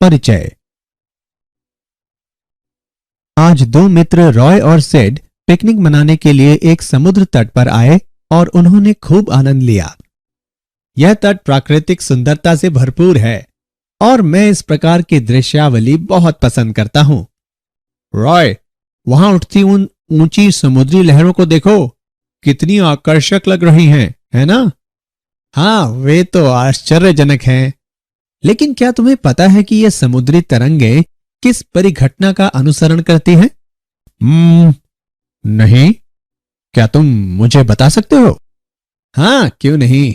परिचय। आज दो मित्र रॉय और सेड पिकनिक मनाने के लिए एक समुद्र तट पर आए और उन्होंने खूब आनंद लिया। यह तट प्राकृतिक सुंदरता से भरपूर है और मैं इस प्रकार की दृश्यावली बहुत पसंद करता हूं। रॉय, वहां उठती उन ऊंची समुद्री लहरों को देखो, कितनी आकर्षक लग रही हैं, है ना? हाँ, वे तो आश्चर्यजनक हैं। लेकिन क्या तुम्हें पता है कि ये समुद्री तरंगें किस परिघटना का अनुसरण करती हैं? नहीं, क्या तुम मुझे बता सकते हो? हाँ, क्यों नहीं।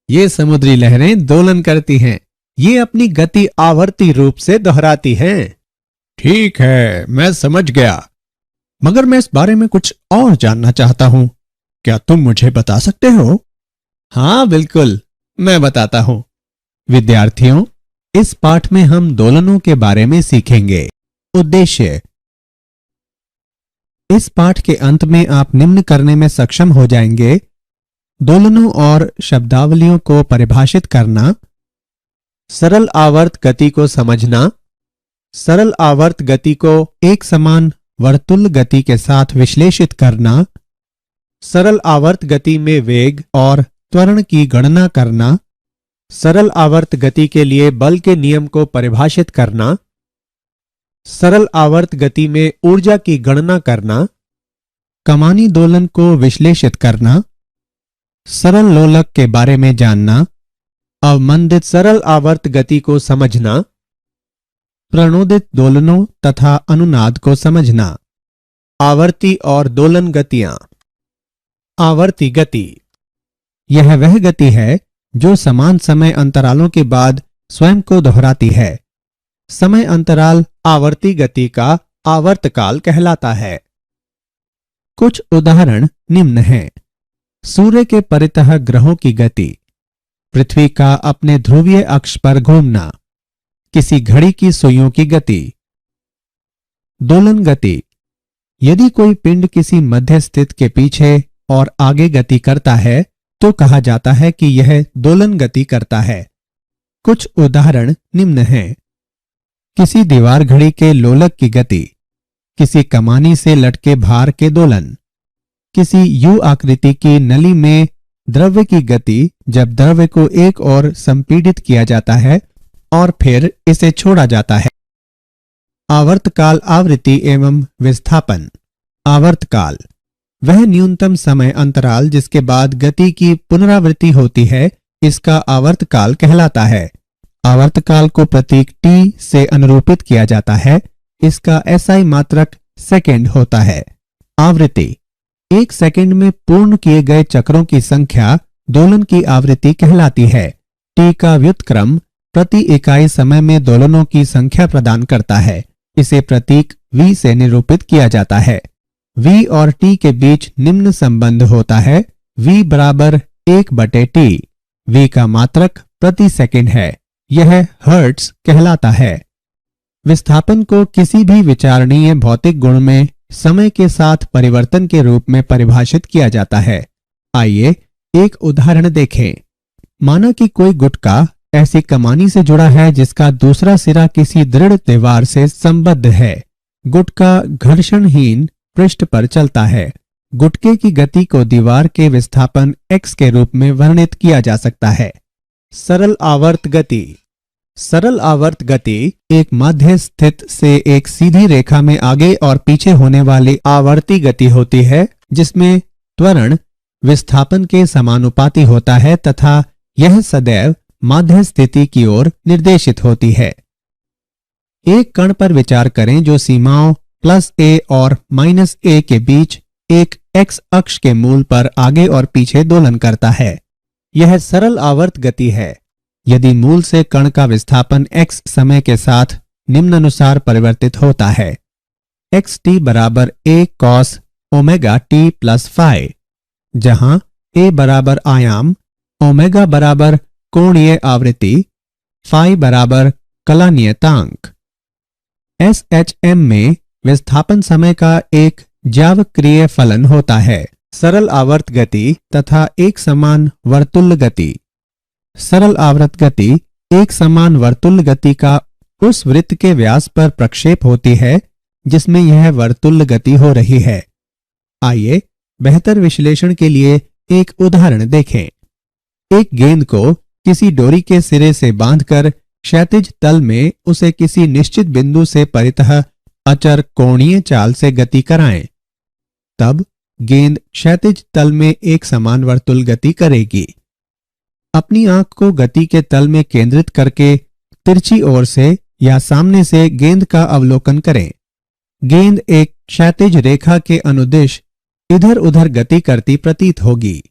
ये समुद्री लहरें दोलन करती हैं। ये अपनी गति आवर्ती रूप से दोहराती हैं। ठीक है, मैं समझ गया, मगर मैं इस बारे में कुछ और जानना चाहता हूं। क्या तुम मुझे बता सकते हो? हाँ बिल्कुल, मैं बताता हूं। विद्यार्थियों, इस पाठ में हम दोलनों के बारे में सीखेंगे। उद्देश्य: इस पाठ के अंत में आप निम्न करने में सक्षम हो जाएंगे: दोलनों और शब्दावलियों को परिभाषित करना, सरल आवर्त गति को समझना, सरल आवर्त गति को एक समान वर्तुल गति के साथ विश्लेषित करना, सरल आवर्त गति में वेग और त्वरण की गणना करना, सरल आवर्त गति के लिए बल के नियम को परिभाषित करना, सरल आवर्त गति में ऊर्जा की गणना करना, कमानी दोलन को विश्लेषित करना, सरल लोलक के बारे में जानना, अवमंदित सरल आवर्त गति को समझना, प्रणोदित दोलनों तथा अनुनाद को समझना। आवर्ती और दोलन गतियां। आवर्ती गति, यह वह गति है जो समान समय अंतरालों के बाद स्वयं को दोहराती है। समय अंतराल आवर्ती गति का आवर्तकाल कहलाता है। कुछ उदाहरण निम्न हैं: सूर्य के परितः ग्रहों की गति, पृथ्वी का अपने ध्रुवीय अक्ष पर घूमना, किसी घड़ी की सुइयों की गति। दोलन गति, यदि कोई पिंड किसी मध्य स्थित के पीछे और आगे गति करता है तो कहा जाता है कि यह दोलन गति करता है। कुछ उदाहरण निम्न हैं: किसी दीवार घड़ी के लोलक की गति, किसी कमानी से लटके भार के दोलन, किसी यू आकृति की नली में द्रव्य की गति जब द्रव्य को एक ओर संपीड़ित किया जाता है और फिर इसे छोड़ा जाता है। आवर्तकाल आवृत्ति एवं विस्थापन। आवर्तकाल, वह न्यूनतम समय अंतराल जिसके बाद गति की पुनरावृत्ति होती है, इसका आवर्तकाल कहलाता है। आवर्तकाल को प्रतीक टी से अनुरूपित किया जाता है। इसका एसआई मात्रक सेकंड होता है। आवृत्ति, एक सेकंड में पूर्ण किए गए चक्रों की संख्या दोलन की आवृत्ति कहलाती है। टी का व्युत्क्रम प्रति इकाई समय में दोलनों की संख्या प्रदान करता है। इसे प्रतीक v से निरूपित किया जाता है। v और t के बीच निम्न संबंध होता है: v बराबर 1/t। v का मात्रक प्रति सेकंड है। यह हर्ट्ज कहलाता है। विस्थापन को किसी भी विचारणीय भौतिक गुण में समय के साथ परिवर्तन के रूप में परिभाषित किया जाता है। आइए एक उदाहरण देखें। माना कि कोई गुटका ऐसी कमानी से जुड़ा है जिसका दूसरा सिरा किसी दृढ़ दीवार से संबद्ध है। गुटका घर्षणहीन पृष्ठ पर चलता है। गुटके की गति को दीवार के विस्थापन x के रूप में वर्णित किया जा सकता है। सरल आवर्त गति। सरल आवर्त गति एक मध्य स्थित से एक सीधी रेखा में आगे और पीछे होने वाली आवर्ती गति होती है, जिसमें त्वरण विस्थापन के समानुपाती होता है तथा यह सदैव माध्य स्थिति की ओर निर्देशित होती है। एक कण पर विचार करें जो सीमाओं +a और -a के बीच एक x अक्ष के मूल पर आगे और पीछे दोलन करता है। यह सरल आवर्त गति है। यदि मूल से कण का विस्थापन x समय के साथ निम्नानुसार परिवर्तित होता है: xt बराबर a cos omega t + phi, जहां a बराबर आयाम, ओमेगा बराबर कोणीय आवृत्ति, phi बराबर कलानियतांक। SHM में विस्थापन समय का एक ज्यावक्रिय फलन होता है: सरल आवर्त गति तथा एक समान वर्तुल गति। सरल आवर्त गति एक समान वर्तुल गति का उस वृत्त के व्यास पर प्रक्षेप होती है जिसमें यह वर्तुल्य गति हो रही है। आइए बेहतर विश्लेषण के लिए एक उदाहरण देखें। एक गेंद को किसी डोरी के सिरे से बांधकर क्षैतिज तल में उसे किसी निश्चित बिंदु से परितः अचर कोणीय चाल से गति कराएं। तब गेंद क्षैतिज तल में एक समान वर्तुल गति करेगी। अपनी आंख को गति के तल में केंद्रित करके तिरछी ओर से या सामने से गेंद का अवलोकन करें। गेंद एक क्षैतिज रेखा के अनुदिश इधर उधर गति करती प्रतीत होगी,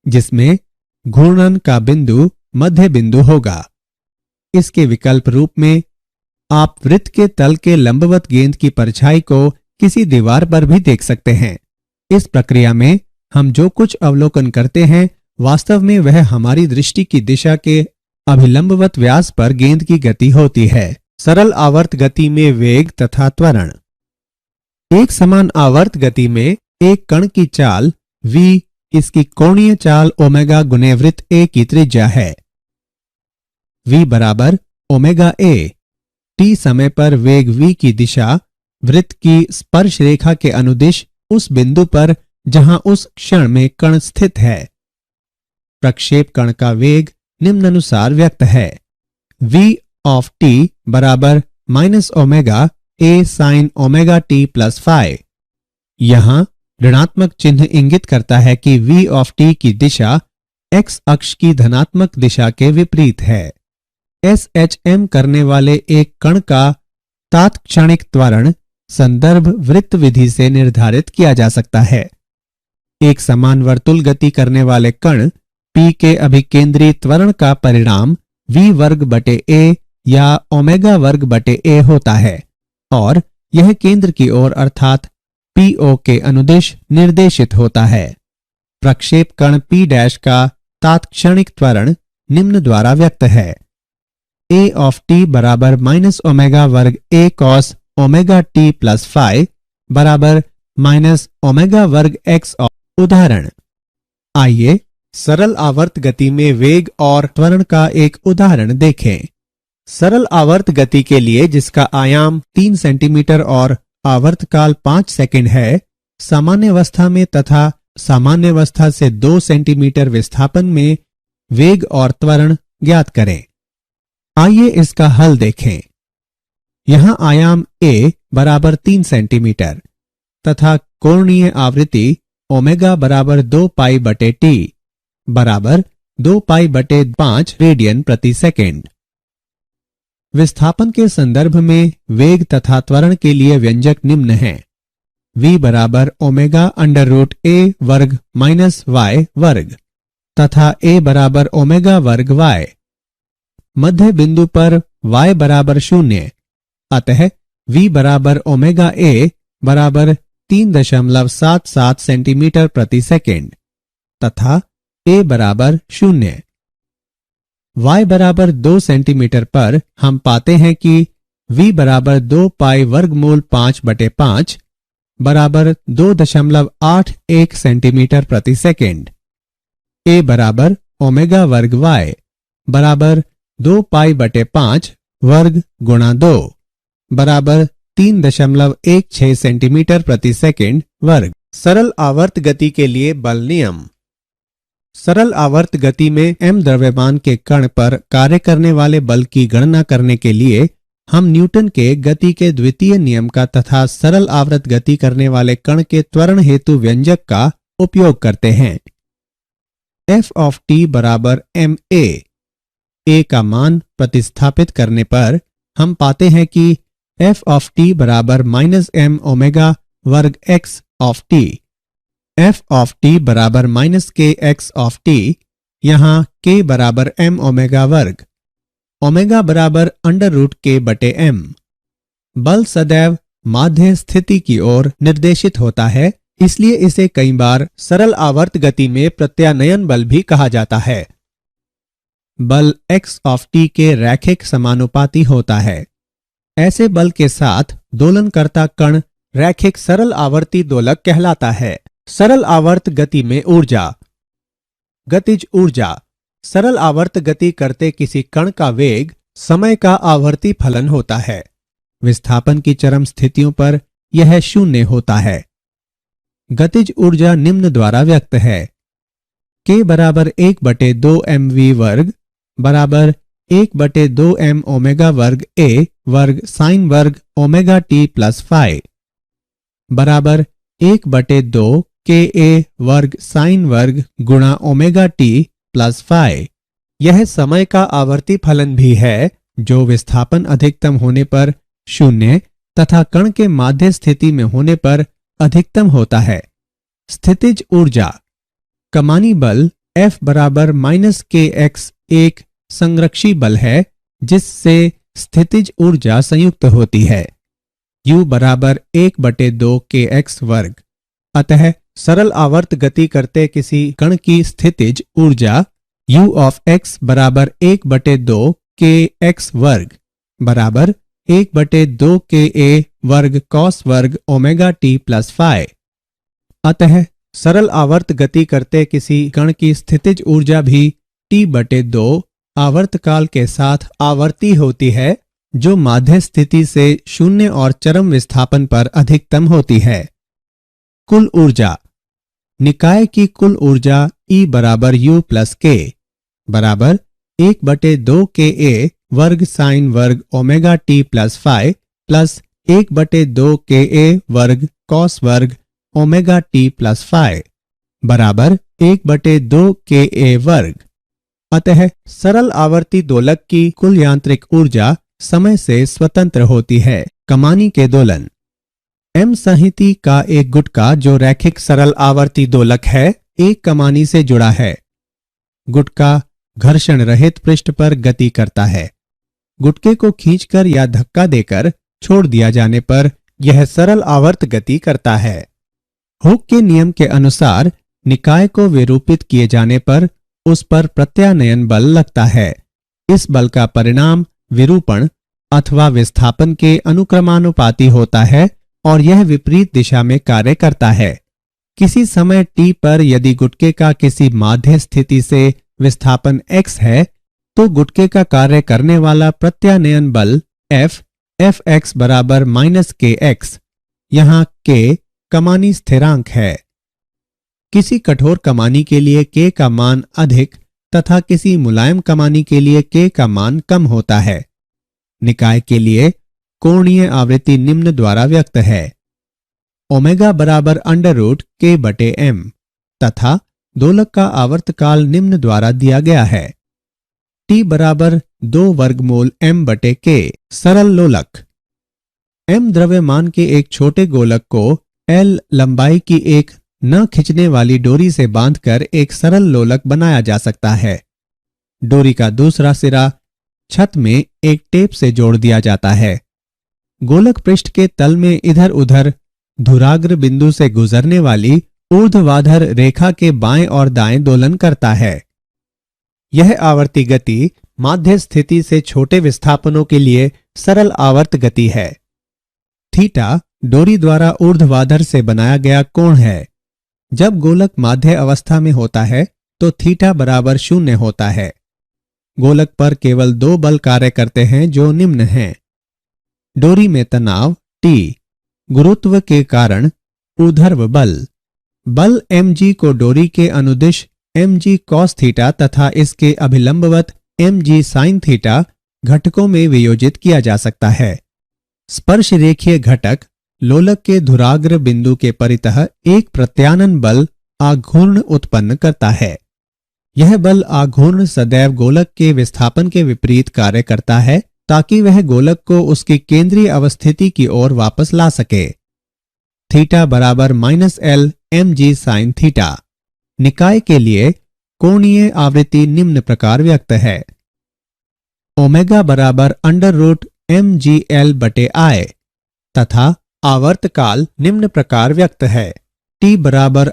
जिसमें घूर्णन का बिंदु मध्य बिंदु होगा। इसके विकल्प रूप में आप वृत्त के तल के लंबवत गेंद की परछाई को किसी दीवार पर भी देख सकते हैं। इस प्रक्रिया में हम जो कुछ अवलोकन करते हैं वास्तव में वह हमारी दृष्टि की दिशा के अभिलंबवत व्यास पर गेंद की गति होती है। सरल आवर्त गति में वेग तथा त्वरण। एक समान आवर्त गति में एक कण की चाल v इसकी कोणीय चाल ओमेगा गुने वृत्त a की त्रिज्या है। v बराबर ओमेगा a। t समय पर वेग v की दिशा वृत्त की स्पर्श रेखा के अनुदिश उस बिंदु पर जहां उस क्षण में कण स्थित है। प्रक्षेप कण का वेग निम्नानुसार व्यक्त है। v ऑफ t बराबर minus omega a sine omega t plus phi. यहां ऋणात्मक चिन्ह इंगित करता है कि v ऑफ t की दिशा x अक्ष की धनात्मक दिशा के विपरीत है। SHM करने वाले एक कण का तात्क्षणिक त्वरण संदर्भ वृत्त विधि से निर्धारित किया जा सकता है। एक समान वर्तुल गति करने वाले कण P के अभिकेंद्री त्वरण का परिणाम v वर्ग बटे a या ओमेगा वर्ग बटे a होता है और यह केंद्र की ओर अर्थात PO के अनुदिश निर्देशित होता है। प्रक्षेप कण P डैश का तात्क्षणिक त्वरण निम्न द्वारा व्यक्त है। a ऑफ t बराबर माइनस ओमेगा वर्ग a cos omega t plus phi बराबर माइनस ओमेगा वर्ग x। उदाहरण। आइए सरल आवर्त गति में वेग और त्वरण का एक उदाहरण देखें। सरल आवर्त गति के लिए जिसका आयाम 3 सेंटीमीटर और आवर्तकाल 5 सेकंड है, सामान्यावस्था में तथा सामान्यावस्था से 2 सेंटीमीटर विस्थापन में वेग और त्वरण ज्ञात करें। आइए इसका हल देखें। यहां आयाम a बराबर 3 सेंटीमीटर तथा कोणीय आवृत्ति ओमेगा बराबर 2 पाई बटे t बराबर 2 पाई बटे 5 रेडियन प्रति सेकेंड। विस्थापन के संदर्भ में वेग तथा त्वरण के लिए व्यंजक निम्न है। v बराबर ओमेगा अंडर रूट a वर्ग माइनस y वर्ग तथा a बराबर ओमेगा वर्ग y। मध्य बिंदु पर y बराबर 0, अतः v बराबर ओमेगा a बराबर 3.77 सेंटीमीटर प्रति सेकेंड तथा a बराबर 0। y बराबर 2 सेंटीमीटर पर हम पाते हैं कि v बराबर 2 पाई वर्गमूल 5 बटे 5 बराबर 2.81 सेंटीमीटर प्रति सेकेंड। a बराबर ओमेगा वर्ग y बराबर 2 पाई बटे 5 वर्ग गुणा 2 बराबर 3.16 सेंटीमीटर प्रति सेकेंड वर्ग। सरल आवर्त गति के लिए बल नियम। सरल आवर्त गति में m द्रव्यमान के कण पर कार्य करने वाले बल की गणना करने के लिए हम न्यूटन के गति के द्वितीय नियम का तथा सरल आवर्त गति करने वाले कण के त्वरण हेतु व्यंजक का उपयोग करते हैं। f ऑफ t बराबर ma। a का मान प्रतिस्थापित करने पर हम पाते हैं कि f ऑफ t बराबर माइनस m ओमेगा वर्ग x of t। f of t बराबर माइनस के x ऑफ t, यहाँ k बराबर m ओमेगा वर्ग, ओमेगा बराबर अंडर रूट k बटे m। बल सदैव माध्य स्थिति की ओर निर्देशित होता है, इसलिए इसे कई बार सरल आवर्त गति में प्रत्यानयन बल भी कहा जाता है। बल x ऑफ t के रैखिक समानुपाती होता है। ऐसे बल के साथ दोलनकर्ता कण रैखिक सरल आवर्ती दोलक कहलाता है। सरल आवर्त गति में ऊर्जा। गतिज ऊर्जा। सरल आवर्त गति करते किसी कण का वेग समय का आवर्ती फलन होता है। विस्थापन की चरम स्थितियों पर यह शून्य होता है। गतिज ऊर्जा निम्न द्वारा व्यक्त है। K बराबर 1/2 mv वर्ग बराबर 1/2 m ओमेगा वर्ग a वर्ग साइन वर्ग ओमेगा t प्लस फाइ बराबर 1/2 Ka वर्ग साइन वर्ग गुणा ओमेगा t प्लस फाइ। यह समय का आवर्ती फलन भी है जो विस्थापन अधिकतम होने पर शून्य तथा कण के माध्य स्थिति में होने पर अधिकतम होता है। स्थितिज ऊर्जा कमानी बल F बराबर -kx एक संरक्षी बल है जिससे स्थितिज ऊर्जा संयुक्त होती है। U बराबर 1/2 kx वर्ग। अतः सरल आवर्त गति करते किसी कण की स्थितिज ऊर्जा U ऑफ x बराबर 1/2 kx वर्ग बराबर 1/2 Ka वर्ग कॉस वर्ग ओमेगा t प्लस फाइ। अतः सरल आवर्त गति करते किसी कण की स्थितिज ऊर्जा भी T/2 आवर्तकाल के साथ आवर्ती होती है जो माध्य स्थिति से शून्य और चरम विस्थापन पर अधिकतम होती है। कुल ऊर्जा निकाय की कुल ऊर्जा E बराबर U प्लस K बराबर 1/2 Ka वर्ग साइन वर्ग omega t plus phi plus 1/2 Ka वर्ग कॉस वर्ग ओमेगा t प्लस फाइ बराबर 1/2 Ka वर्ग। अतः सरल आवर्ती दोलक की कुल यांत्रिक ऊर्जा समय से स्वतंत्र होती है। कमानी के दोलन M संहिति का एक गुटका जो रैखिक सरल आवर्ती दोलक है एक कमानी से जुड़ा है। गुटका घर्षण रहित पृष्ठ पर गति करता है। गुटके को खींचकर या धक्का देकर छोड़ दिया जाने पर यह सरल आवर्त गति करता है। हुक के नियम के अनुसार निकाय को विरूपित किए जाने पर उस पर प्रत्यानयन बल लगता है। इस बल का परिणाम विरूपण अथवा विस्थापन के अनुक्रमानुपाती होता है और यह विपरीत दिशा में कार्य करता है। किसी समय t पर यदि गुटके का किसी माध्य स्थिति से विस्थापन x है तो गुटके का कार्य करने वाला प्रत्यानयन बल Fx बराबर -kx। यहाँ k कमानी स्थिरांक है। किसी कठोर कमानी के लिए k का मान अधिक तथा किसी मुलायम कमानी के लिए k का मान कम होता है। निकाय के लिए कोणीय आवृत्ति निम्न द्वारा व्यक्त है। ओमेगा बराबर √k/m तथा दोलक का आवर्तकाल निम्न द्वारा दिया गया है। T बराबर 2 वर्गमूल m/k। सरल लोलक m द्रव्यमान के एक छोटे गोलक को L लंबाई की एक न खिंचने वाली डोरी से बांधकर एक सरल लोलक बनाया जा सकता है। डोरी का दूसरा सिरा छत में एक टेप से जोड़ दिया जाता है। गोलक पृष्ठ के तल में इधर उधर धुराग्र बिंदु से गुजरने वाली ऊर्ध्वाधर रेखा के बाएं और दाएं दोलन करता है। यह आवर्ती गति माध्य स्थिति से छोटे विस्थापनों के लिए सरल आवर्त गति है। थीटा डोरी द्वारा ऊर्ध्वाधर से बनाया गया कोण है। जब गोलक माध्य अवस्था में होता है तो थीटा बराबर 0 होता है। गोलक पर केवल 2 बल कार्य करते हैं जो निम्न हैं। डोरी में तनाव T, गुरुत्व के कारण ऊर्ध्व बल mg को डोरी के अनुदिश mg cos थीटा तथा इसके अभिलंबवत mg sin थीटा घटकों में वियोजित किया जा सकता है। स्पर्श रेखीय घटक लोलक के धुराग्र बिंदु के परितः एक प्रत्यानन बल आघूर्ण उत्पन्न करता है। यह बल आघूर्ण सदैव गोलक के विस्थापन के विपरीत कार्य करता है ताकि वह गोलक को उसकी केंद्रीय अवस्थिति की ओर वापस ला सके। थीटा बराबर -L mg sin थीटा। निकाय के लिए कोणीय आवृत्ति निम्न प्रकार व्यक्त है। ओमेगा बराबर √mgl/I तथा आवर्तकाल निम्न प्रकार व्यक्त है। T बराबर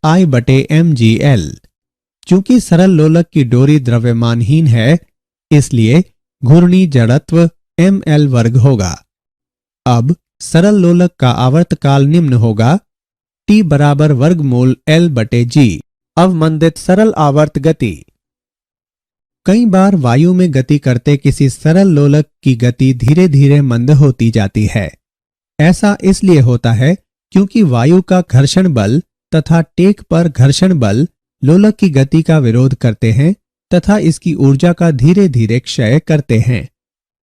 √I/mgl। चूंकि सरल लोलक की डोरी द्रव्यमानहीन है इसलिए घूर्णी जड़त्व ml वर्ग होगा। अब सरल लोलक का आवर्तकाल निम्न होगा। T बराबर वर्गमूल L/g। अवमंदित सरल आवर्त गति कई बार वायु में गति करते किसी सरल लोलक की गति धीरे धीरे मंद होती जाती है। ऐसा इसलिए होता है क्योंकि वायु का घर्षण बल तथा टेक पर घर्षण बल लोलक की गति का विरोध करते हैं तथा इसकी ऊर्जा का धीरे धीरे क्षय करते हैं।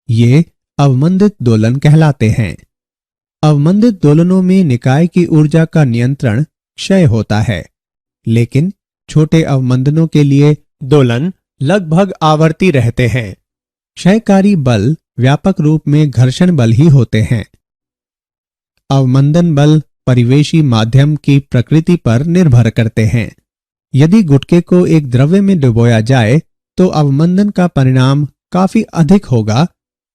ये अवमंदित दोलन कहलाते हैं। अवमंदित दोलनों में निकाय की ऊर्जा का नियंत्रण क्षय होता है, लेकिन छोटे अवमंदनों के लिए दोलन लगभग आवर्ती रहते हैं। क्षयकारी बल व्यापक रूप में घर्षण बल ही होते हैं। अवमंदन बल परिवेशी माध्यम की प्रकृति पर निर्भर करते हैं। यदि गुटके को एक द्रव्य में डुबोया जाए तो अवमंदन का परिणाम काफी अधिक होगा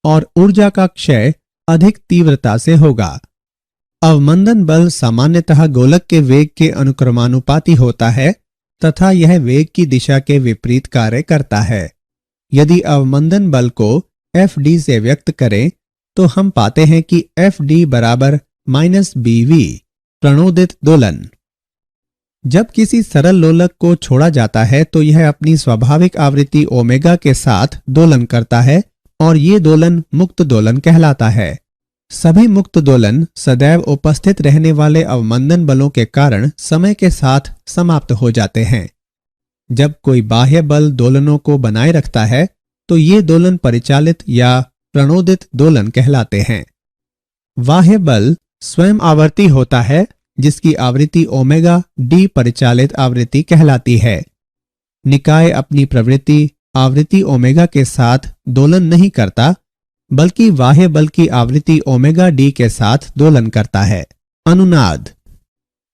और ऊर्जा का क्षय अधिक तीव्रता से होगा। अवमंदन बल सामान्यतः गोलक के वेग के अनुक्रमानुपाती होता है तथा यह वेग की दिशा के विपरीत कार्य करता है। यदि अवमंदन बल को Fd से व्यक्त करें तो हम पाते हैं कि Fd बराबर -bv प्रणोदित दोलन। जब किसी सरल लोलक को छोड़ा जाता है तो यह अपनी स्वाभाविक आवृत्ति ओमेगा के साथ दोलन करता है और ये दोलन मुक्त दोलन कहलाता है। सभी मुक्त दोलन सदैव उपस्थित रहने वाले अवमंदन बलों के कारण समय के साथ समाप्त हो जाते हैं। जब कोई बाह्य बल दोलनों को बनाए रखता है तो ये दोलन परिचालित या प्रणोदित दोलन कहलाते हैं। बाह्य बल स्वयं आवर्ती होता है जिसकी आवृत्ति ओमेगा डी परिचालित आवृत्ति कहलाती है। निकाय अपनी प्रवृत्ति आवृत्ति ओमेगा के साथ दोलन नहीं करता बल्कि बाह्य बल की आवृत्ति ओमेगा डी के साथ दोलन करता है। अनुनाद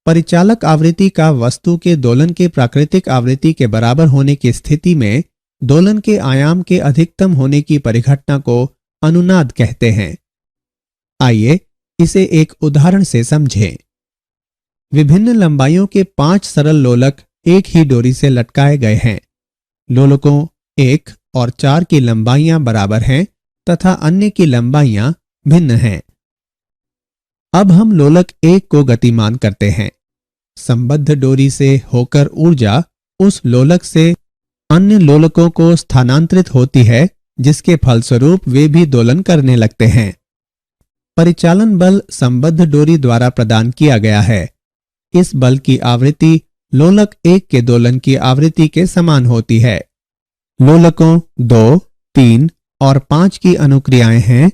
परिचालक आवृत्ति का वस्तु के दोलन के प्राकृतिक आवृत्ति के बराबर होने की स्थिति में दोलन के आयाम के अधिकतम होने की परिघटना को अनुनाद कहते हैं। आइए इसे एक उदाहरण से समझें। विभिन्न लंबाइयों के 5 सरल लोलक एक ही डोरी से लटकाए गए हैं। लोलकों 1 और 4 की लंबाइयां बराबर हैं तथा अन्य की लंबाइयां भिन्न हैं। अब हम लोलक 1 को गतिमान करते हैं। संबद्ध डोरी से होकर ऊर्जा उस लोलक से अन्य लोलकों को स्थानांतरित होती है जिसके फलस्वरूप वे भी दोलन करने लगते हैं। परिचालन बल संबद्ध डोरी द्वारा प्रदान किया गया है। इस बल की आवृत्ति लोलक 1 के दोलन की आवृत्ति के समान होती है। लोलकों 2, 3 और 5 की अनुक्रियाएं हैं।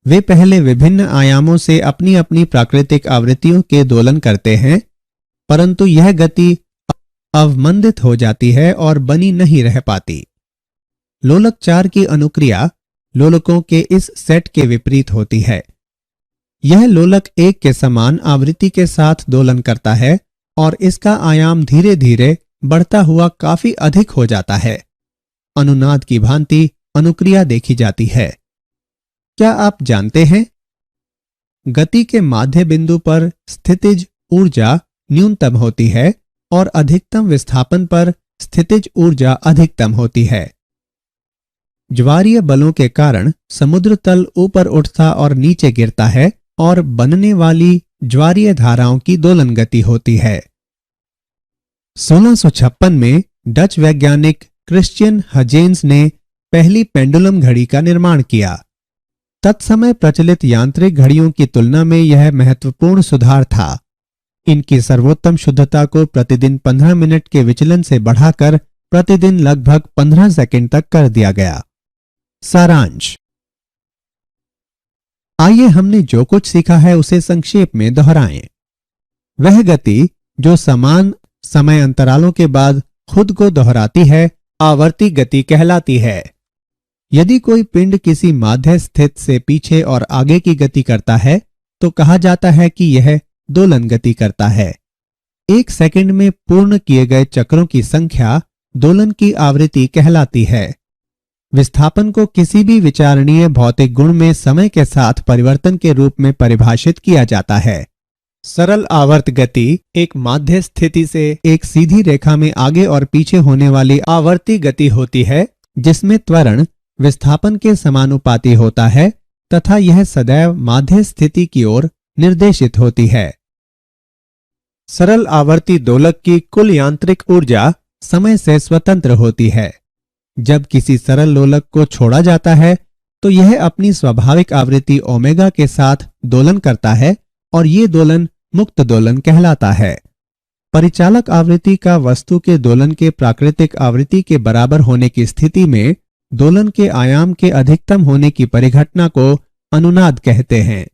वे पहले विभिन्न आयामों से अपनी अपनी प्राकृतिक आवृत्तियों के दोलन करते हैं, परंतु यह गति अवमंदित हो जाती है और बनी नहीं रह पाती। लोलक 4 की अनुक्रिया लोलकों के इस सेट के विपरीत होती है। यह लोलक 1 के समान आवृत्ति के साथ दोलन करता है और इसका आयाम धीरे धीरे बढ़ता हुआ काफी अधिक हो जाता है। अनुनाद की भांति अनुक्रिया देखी जाती है। क्या आप जानते हैं गति के माध्य बिंदु पर स्थितिज ऊर्जा न्यूनतम होती है और अधिकतम विस्थापन पर स्थितिज ऊर्जा अधिकतम होती है। ज्वारीय बलों के कारण समुद्र तल ऊपर उठता और नीचे गिरता है और बनने वाली ज्वारीय धाराओं की दोलन गति होती है। 1656 में डच वैज्ञानिक क्रिश्चियन हजेंस ने पहली पेंडुलम घड़ी का निर्माण किया। तत्समय प्रचलित यांत्रिक घड़ियों की तुलना में यह महत्वपूर्ण सुधार था। इनकी सर्वोत्तम शुद्धता को प्रतिदिन 15 मिनट के विचलन से बढ़ाकर प्रतिदिन लगभग 15 सेकंड तक कर दिया गया। सारांश। आइए हमने जो कुछ सीखा है उसे संक्षेप में दोहराएं। वह गति जो समान समय अंतरालों के बाद खुद को दोहराती है आवर्ती गति कहलाती है। यदि कोई पिंड किसी माध्य स्थित से पीछे और आगे की गति करता है तो कहा जाता है कि यह दोलन गति करता है। 1 सेकंड में पूर्ण किए गए चक्रों की संख्या दोलन की आवृत्ति कहलाती है। विस्थापन को किसी भी विचारणीय भौतिक गुण में समय के साथ परिवर्तन के रूप में परिभाषित किया जाता है। सरल आवर्त गति एक माध्य स्थिति से एक सीधी रेखा में आगे और पीछे होने वाली आवर्ती गति होती है जिसमें त्वरण विस्थापन के समानुपाती होता है तथा यह सदैव माध्य स्थिति की ओर निर्देशित होती है। सरल आवर्ती दोलक की कुल यांत्रिक ऊर्जा समय से स्वतंत्र होती है। जब किसी सरल लोलक को छोड़ा जाता है तो यह अपनी स्वाभाविक आवृत्ति ओमेगा के साथ दोलन करता है और ये दोलन मुक्त दोलन कहलाता है। परिचालक आवृत्ति का वस्तु के दोलन के प्राकृतिक आवृत्ति के बराबर होने की स्थिति में दोलन के आयाम के अधिकतम होने की परिघटना को अनुनाद कहते हैं।